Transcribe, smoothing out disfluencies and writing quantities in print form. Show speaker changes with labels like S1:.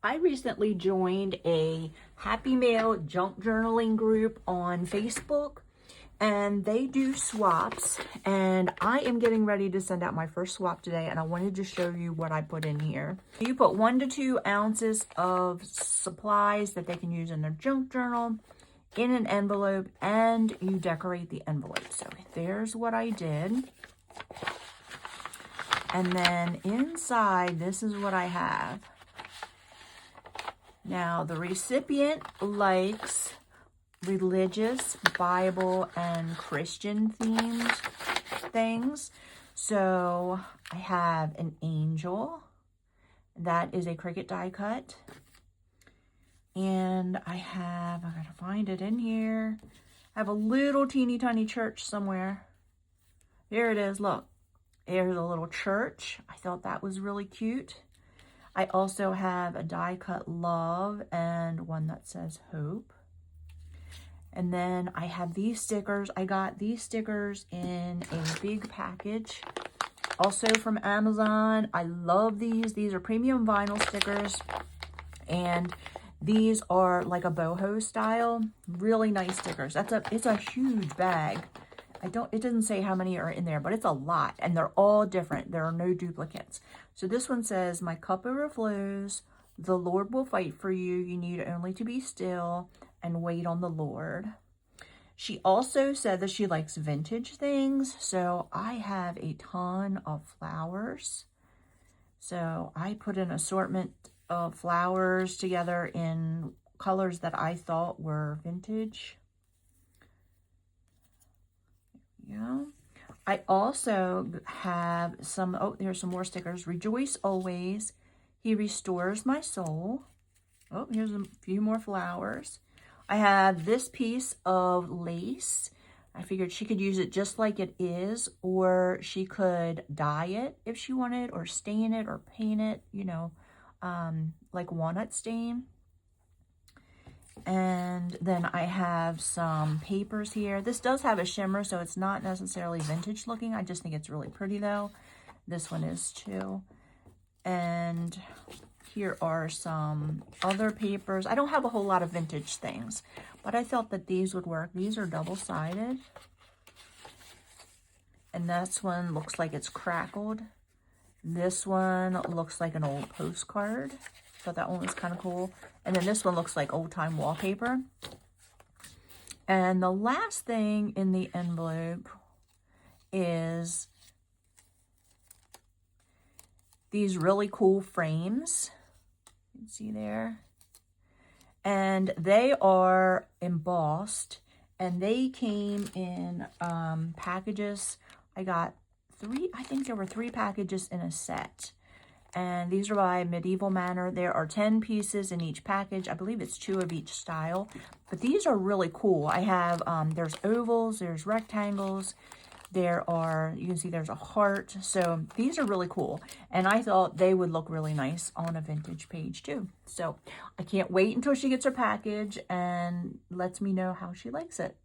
S1: I recently joined a Happy Mail junk journaling group on Facebook, and they do swaps, and I am getting ready to send out my first swap today, and I wanted to show you what I put in here. You put 1 to 2 ounces of supplies that they can use in their junk journal in an envelope, and you decorate the envelope. So there's what I did. And then inside, this is what I have. Now, the recipient likes religious, Bible, and Christian themed things. So I have an angel. That is a Cricut die cut. And I gotta find it in here. I have a little teeny tiny church somewhere. Here it is, look. There's a little church. I thought that was really cute. I also have a die cut love and one that says hope. And then I have these stickers. I got these stickers in a big package, also from Amazon. I love these. These are premium vinyl stickers, and these are like a boho style. Really nice stickers. It's a huge bag. It doesn't say how many are in there, but it's a lot, and they're all different. There are no duplicates. So this one says, "My cup overflows. The Lord will fight for you. You need only to be still and wait on the Lord." She also said that she likes vintage things. So I have a ton of flowers. So I put an assortment of flowers together in colors that I thought were vintage. Yeah. I also have some, there's some more stickers. "Rejoice always. He restores my soul." Oh, here's a few more flowers. I have this piece of lace. I figured she could use it just like it is, or she could dye it if she wanted, or stain it or paint it, like walnut stain. And then I have some papers here. This does have a shimmer, so it's not necessarily vintage looking. I just think it's really pretty though. This one is too. And here are some other papers. I don't have a whole lot of vintage things, but I felt that these would work. These are double-sided. And this one looks like it's crackled. This one looks like an old postcard. Thought that one was kind of cool. And then this one looks like old-time wallpaper. And the last thing in the envelope is these really cool frames. You can see there. And they are embossed, and they came in packages. I got I think there were 3 packages in a set. And these are by Medieval Manor. There are 10 pieces in each package. I believe it's 2 of each style. But these are really cool. I have, there's ovals, there's rectangles. You can see there's a heart. So these are really cool. And I thought they would look really nice on a vintage page too. So I can't wait until she gets her package and lets me know how she likes it.